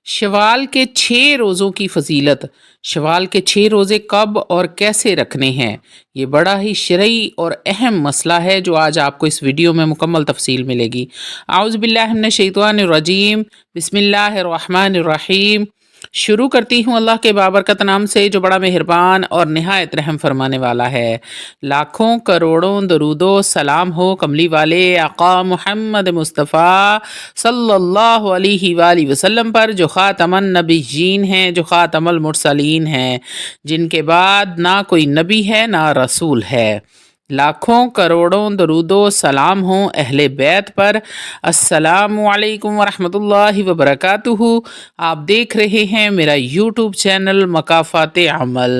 शवाल के 6 रोज़ों की फ़जीलत। शवाल के 6 रोज़े कब और कैसे रखने हैं, ये बड़ा ही शरई और अहम मसला है जो आज आपको इस वीडियो में मुकम्मल तफसील मिलेगी। आउज़ बिल्लाहि मिनश शैतानिर रजीम, बिस्मिल्लाहिर रहमानिर रहीम। शुरू करती हूँ अल्लाह के बाबरकत नाम से जो बड़ा मेहरबान और निहायत रहम फरमाने वाला है। लाखों करोड़ों दरूदो सलाम हो कमली वाले आका मुहम्मद मुस्तफ़ा सल्लल्लाहु अलैहि वसल्लम पर, जो ख़ातमन नबिय्यीन हैं, जो ख़ातमुल मुरसलीन हैं, जिनके बाद ना कोई नबी है ना रसूल है। लाखों करोड़ों दरूदो सलाम हों अहले बैत पर। अस्सलामु अलैकुम वरहमतुल्लाहि वबरकातुहू। आप देख रहे हैं मेरा यूट्यूब चैनल मकाफ़ात अमल।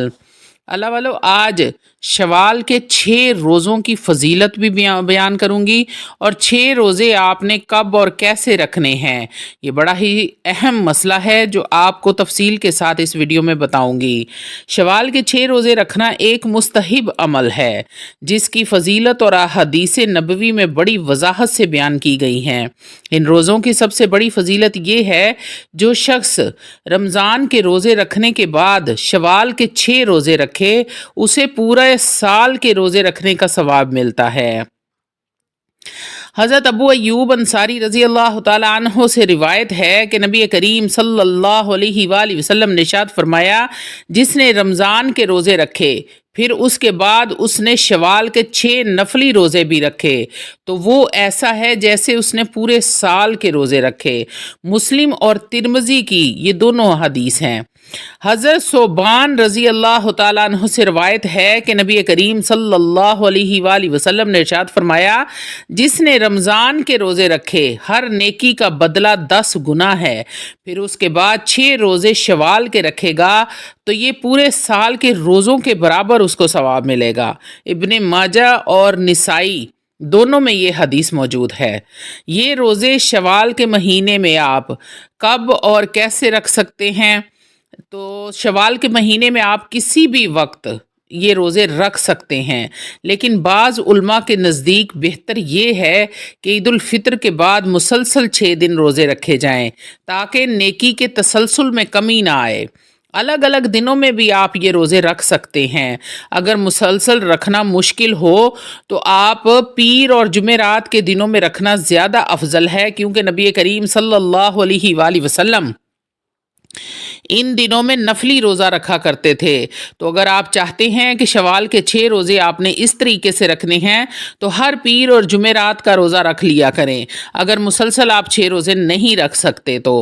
अल्लाह वालों, आज शवाल के 6 रोज़ों की फ़जीलत भी बयान करूँगी और 6 रोज़े आपने कब और कैसे रखने हैं, ये बड़ा ही अहम मसला है जो आपको तफसील के साथ इस वीडियो में बताऊँगी। शवाल के 6 रोज़े रखना एक मुस्तहिब अमल है जिसकी फ़जीलत और अहादीस नबवी में बड़ी वजाहत से बयान की गई हैं। इन रोज़ों की सबसे बड़ी फ़जीलत ये है, जो शख्स रमज़ान के रोज़े रखने के बाद शवाल के 6 रोज़े रखे, उसे पूरा साल के रोज़े रखने का सवाब मिलता है। हज़रत अबू अय्यूब अंसारी रज़ी अल्लाह ताला अन्हो से रिवायत है कि नबी करीम सल्लल्लाहु अलैहि वसल्लम ने इरशाद फरमाया, जिसने रमज़ान के रोज़े रखे फिर उसके बाद उसने शवाल के 6 नफली रोज़े भी रखे, तो वो ऐसा है जैसे उसने पूरे साल के रोज़े रखे। मुस्लिम और तिरमिज़ी की ये दोनों हदीस हैं। हज़रत सोबान रज़ी अल्लाह ताला अन्हु से रवायत है कि नबी करीम सल्लल्लाहु अलैहि वसल्लम ने इरशाद फरमाया, जिसने रमज़ान के रोज़े रखे हर नेकी का बदला 10 गुना है, फिर उसके बाद 6 रोज़े शवाल के रखेगा तो ये पूरे साल के रोज़ों के बराबर उसको सवाब मिलेगा। इब्ने माजा और निसाई दोनों में ये हदीस मौजूद है। ये रोज़े शवाल के महीने में आप कब और कैसे रख सकते हैं, तो शवाल के महीने में आप किसी भी वक्त ये रोज़े रख सकते हैं, लेकिन बाज़ उलमा के नज़दीक बेहतर ये है कि ईद उल फितर के बाद मुसलसल 6 दिन रोज़े रखे जाएं ताकि नेकी के तसलसल में कमी ना आए। अलग अलग दिनों में भी आप ये रोज़े रख सकते हैं। अगर मुसलसल रखना मुश्किल हो तो आप पीर और जुमेरात के दिनों में रखना ज़्यादा अफजल है, क्योंकि नबी करीम सल्लल्लाहु अलैहि वसल्लम इन दिनों में नफली रोज़ा रखा करते थे। तो अगर आप चाहते हैं कि शवाल के 6 रोज़े आपने इस तरीके से रखने हैं तो हर पीर और जुमेरात का रोज़ा रख लिया करें। अगर मुसलसल आप 6 रोज़े नहीं रख सकते तो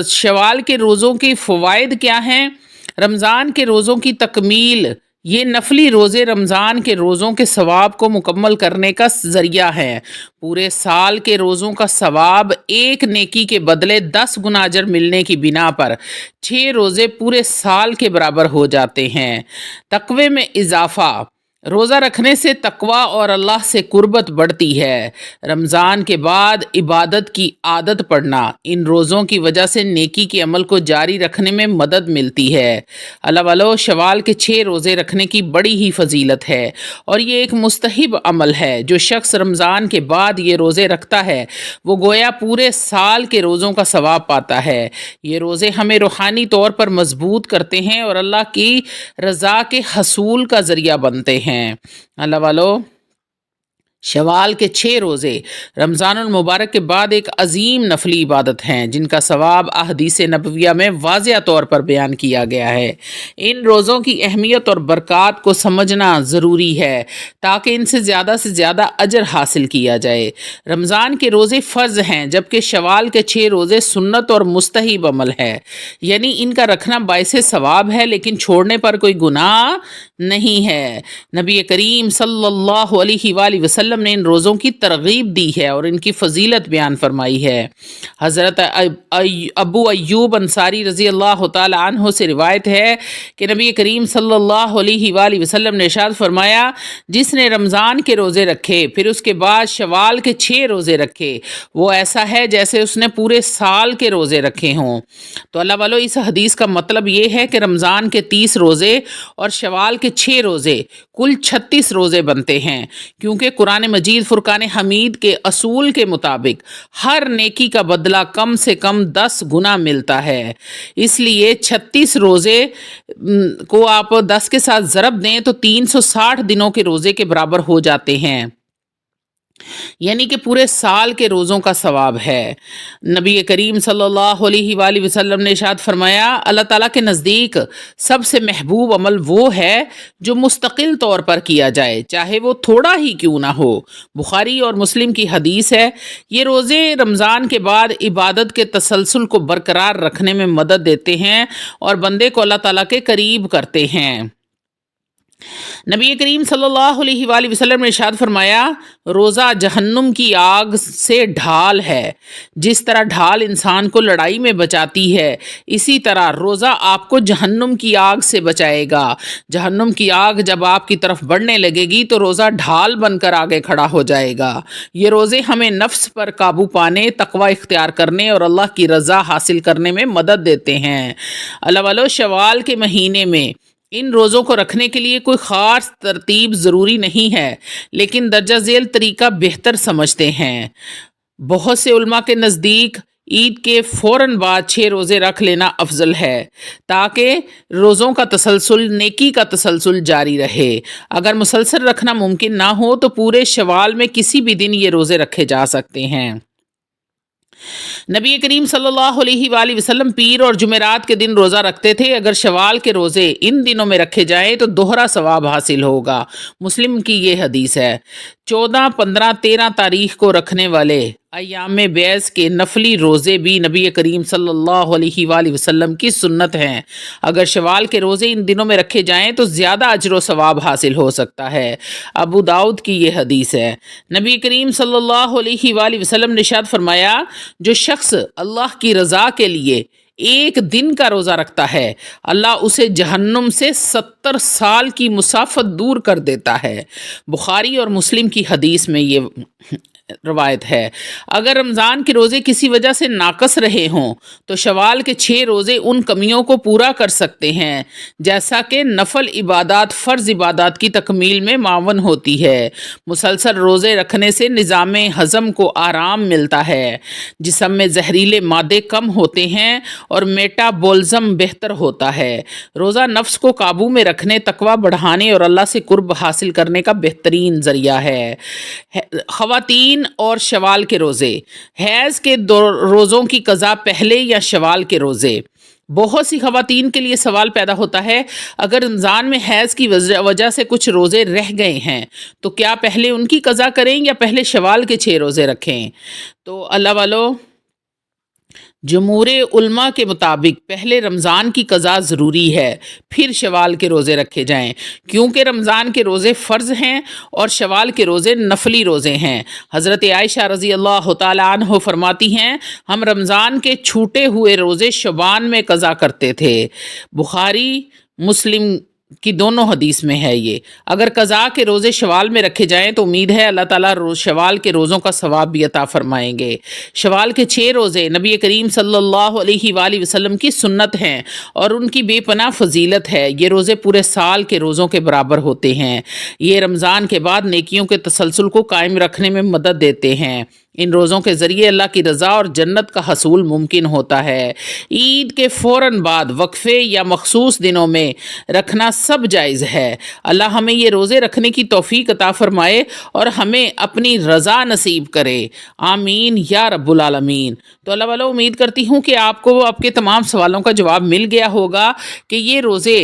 शवाल के रोज़ों के फ़वाइद क्या हैं? रमज़ान के रोज़ों की तकमील, ये नफली रोज़े रमज़ान के रोज़ों के सवाब को मुकम्मल करने का ज़रिया है। पूरे साल के रोज़ों का सवाब एक नेकी के बदले 10 गुना अजर मिलने की बिना पर 6 रोज़े पूरे साल के बराबर हो जाते हैं। तक़वे में इजाफ़ा, रोज़ा रखने से तकवा और अल्लाह से कुर्बत बढ़ती है। रमज़ान के बाद इबादत की आदत पड़ना, इन रोज़ों की वजह से नेकी के अमल को जारी रखने में मदद मिलती है। अल्लाह वालों, शवाल के 6 रोज़े रखने की बड़ी ही फजीलत है और ये एक मुस्तहिब अमल है। जो शख्स रमज़ान के बाद ये रोज़े रखता है वो गोया पूरे साल के रोज़ों का सवाब पाता है। ये रोज़े हमें रूहानी तौर पर मजबूत करते हैं और अल्लाह की रज़ा के हसूल का ज़रिया बनते हैं। अल्लाह वालों, शवाल के 6 रोज़े रमज़ानुल मुबारक के बाद एक अजीम नफली इबादत हैं जिनका सवाब अहदीस नबविया में वाज़िया तौर पर बयान किया गया है। इन रोज़ों की अहमियत और बरक़ात को समझना ज़रूरी है ताकि इनसे ज़्यादा अजर हासिल किया जाए। रमज़ान के रोज़े फ़र्ज़ हैं जबकि शवाल के 6 रोज़े सुन्नत और मुस्तहिब अमल है, यानी इनका रखना बाइसे सवाब है लेकिन छोड़ने पर कोई गुनाह नहीं है। नबी करीम सल्लल्लाहु अलैहि वसल्लम ने इन रोज़ों की तरगीब दी है और इनकी फ़जीलत बयान फरमाई है। हज़रत अबू अय्यूब अंसारी रज़ी अल्लाह ताला अन्हो से रिवायत है कि नबी करीम सल्लल्लाहु अलैहि वसल्लम ने इरशाद फरमाया, जिसने रमज़ान के रोज़े रखे फिर उसके बाद शवाल के 6 रोज़े रखे, वो ऐसा है जैसे उसने पूरे साल के रोज़े रखे हों। तो अल्लाह वालों, इस हदीस का मतलब ये है कि रमज़ान के 30 रोज़े और शवाल के 6 रोज़े कुल 36 रोज़े बनते हैं, क्योंकि कुरान कुरान मजीद फुरकान हमीद के असूल के मुताबिक हर नेकी का बदला कम से कम 10 गुना मिलता है। इसलिए 36 रोज़े को आप 10 के साथ ज़रब दें तो 360 दिनों के रोज़े के बराबर हो जाते हैं, यानी कि पूरे साल के रोज़ों का सवाब है। नबी करीम सल्लल्लाहु अलैहि वसल्लम ने इरशाद फरमाया, अल्लाह ताला के नज़दीक सबसे महबूब अमल वो है जो मुस्तकिल तौर पर किया जाए, चाहे वो थोड़ा ही क्यों ना हो। बुखारी और मुस्लिम की हदीस है। ये रोज़े रमज़ान के बाद इबादत के तसलसल को बरकरार रखने में मदद देते हैं और बंदे को अल्लाह ताला के करीब करते हैं। नबी करीम सल्लल्लाहु अलैहि वसल्लम ने इरशाद फरमाया, रोज़ा जहन्नुम की आग से ढाल है। जिस तरह ढाल इंसान को लड़ाई में बचाती है, इसी तरह रोज़ा आपको जहन्नुम की आग से बचाएगा। जहन्नुम की आग जब आपकी तरफ बढ़ने लगेगी तो रोज़ा ढाल बनकर आगे खड़ा हो जाएगा। ये रोज़े हमें नफ्स पर काबू पाने, तकवा इख्तियार करने और अल्लाह की रज़ा हासिल करने में मदद देते हैं। अल्लाह वालों, शवाल के महीने में इन रोज़ों को रखने के लिए कोई ख़ास तरतीब ज़रूरी नहीं है, लेकिन दर्जा झेल तरीका बेहतर समझते हैं। बहुत से उलमा के नज़दीक ईद के फ़ौरन बाद 6 रोज़े रख लेना अफजल है, ताकि रोज़ों का तसलसल, नेकी का तसलसल जारी रहे। अगर मुसलसल रखना मुमकिन ना हो तो पूरे शवाल में किसी भी दिन ये रोज़े रखे जा सकते हैं। नबी करीम सल्लल्लाहु अलैहि वसल्लम पीर और जुमेरात के दिन रोज़ा रखते थे। अगर शवाल के रोज़े इन दिनों में रखे जाएं तो दोहरा सवाब हासिल होगा। मुस्लिम की ये हदीस है। 14, 15, 13 तारीख को रखने वाले अय्याम बैस के नफली रोज़े भी नबी करीम सल्लल्लाहु अलैहि वसल्लम की सुन्नत हैं। अगर शवाल के रोज़े इन दिनों में रखे जाएं तो ज़्यादा अजर व सवाब हासिल हो सकता है। अबू दाऊद की ये हदीस है। नबी करीम सल्लल्लाहु अलैहि वसल्लम ने इरशाद फरमाया, जो शख्स अल्लाह की रज़ा के लिए एक दिन का रोज़ा रखता है, अल्लाह उसे जहन्नुम से 70 साल की मुसाफत दूर कर देता है। बुखारी और मुस्लिम की हदीस में ये रवायत है। अगर रमज़ान के रोज़े किसी वजह से नाकस रहे हों तो शवाल के 6 रोज़े उन कमियों को पूरा कर सकते हैं, जैसा कि नफल इबादत फ़र्ज़ इबादत की तकमील में मावन होती है। मुसलसल रोज़े रखने से निज़ाम हज़म को आराम मिलता है, जिस्म में जहरीले मादे कम होते हैं और मेटाबॉलिज़्म बेहतर होता है। रोज़ा नफ्स को काबू में रखने, तकवा बढ़ाने और अल्लाह से कुर्ब हासिल करने का बेहतरीन ज़रिया है। ख़वातीन और शवाल के रोज़े, हैज़ के रोज़ों की कज़ा पहले या शवाल के रोज़े। बहुत सी ख़वातीन के लिए सवाल पैदा होता है, अगर रमज़ान में हैज़ की वजह से कुछ रोज़े रह गए हैं तो क्या पहले उनकी कज़ा करें या पहले शवाल के 6 रोज़े रखें। तो अल्लाह वालों, जमहूर उलमा के मुताबिक पहले रमज़ान की कज़ा ज़रूरी है, फिर शवाल के रोज़े रखे जाएं, क्योंकि रमज़ान के रोज़े फ़र्ज़ हैं और शवाल के रोज़े नफली रोज़े हैं। हज़रत आयशा रज़ी अल्लाह तआला अन्हा फरमाती हैं, हम रमज़ान के छूटे हुए रोज़े शबान में कज़ा करते थे। बुखारी मुस्लिम की दोनों हदीस में है ये। अगर कज़ा के रोज़े शवाल में रखे जाएं तो उम्मीद है अल्लाह ताला शवाल के रोज़ों का सवाब भी अता फरमाएंगे। शवाल के 6 रोज़े नबी करीम सल्लल्लाहु अलैहि वसल्लम की सुन्नत हैं और उनकी बेपनाह फजीलत है। ये रोज़े पूरे साल के रोज़ों के बराबर होते हैं। ये रमज़ान के बाद नेकियों के तसलसल को कायम रखने में मदद देते हैं। इन रोज़ों के ज़रिए अल्लाह की रज़ा और जन्नत का हसूल मुमकिन होता है। ईद के फ़ौरन बाद वक्फ़े या मखसूस दिनों में रखना सब जायज़ है। अल्लाह हमें ये रोज़े रखने की तौफ़ीक अता फ़रमाए और हमें अपनी रज़ा नसीब करे। आमीन या रब्बुल आलमीन। तो अल्लाह वाला, उम्मीद करती हूँ कि आपको आपके तमाम सवालों का जवाब मिल गया होगा कि ये रोज़े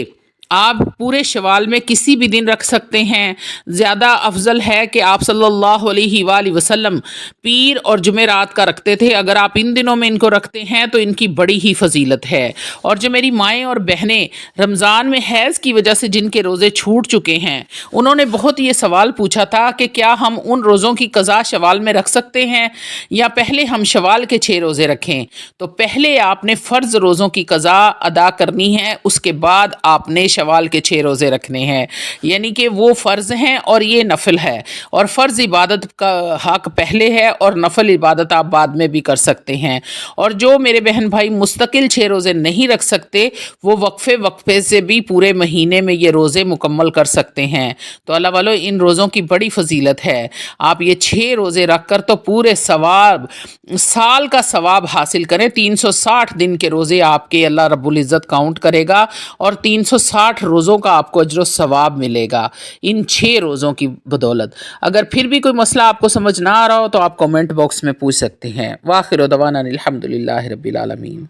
आप पूरे शवाल में किसी भी दिन रख सकते हैं। ज़्यादा अफजल है कि आप सल्लल्लाहु अलैहि वसल्लम पीर और जुमेरात का रखते थे। अगर आप इन दिनों में इनको रखते हैं तो इनकी बड़ी ही फजीलत है। और जो मेरी माएँ और बहनें रमज़ान में हैज़ की वजह से जिनके रोज़े छूट चुके हैं, उन्होंने बहुत ये सवाल पूछा था कि क्या हम उन रोज़ों की कज़ा शवाल में रख सकते हैं या पहले हम शवाल के 6 रोज़े रखें। तो पहले आपने फ़र्ज़ रोज़ों की कज़ा अदा करनी है, उसके बाद आपने शवाल के 6 रोज़े रखने हैं, यानी कि वो फ़र्ज़ हैं और ये नफल है, और फ़र्ज़ इबादत का हक़ पहले है और नफल इबादत आप बाद में भी कर सकते हैं। और जो मेरे बहन भाई मुस्तकिल 6 रोज़े नहीं रख सकते, वो वक्फ़े से भी पूरे महीने में ये रोज़े मुकम्मल कर सकते हैं। तो अल्लाह वालों, इन रोज़ों की बड़ी फ़जीलत है। आप ये 6 रोज़े रख कर तो पूरे सवाब, साल का सवाब हासिल करें। 360 दिन के रोज़े आपके अल्लाह रब्बुल इज़्ज़त काउंट करेगा और 360 रोज़ों का आपको अजर सवाब मिलेगा इन 6 रोज़ों की बदौलत। अगर फिर भी कोई मसला आपको समझ ना आ रहा हो तो आप कमेंट बॉक्स में पूछ सकते हैं। वाखिर दवाना अनिल हम्दुलिल्लाहि रब्बिल आलमीन।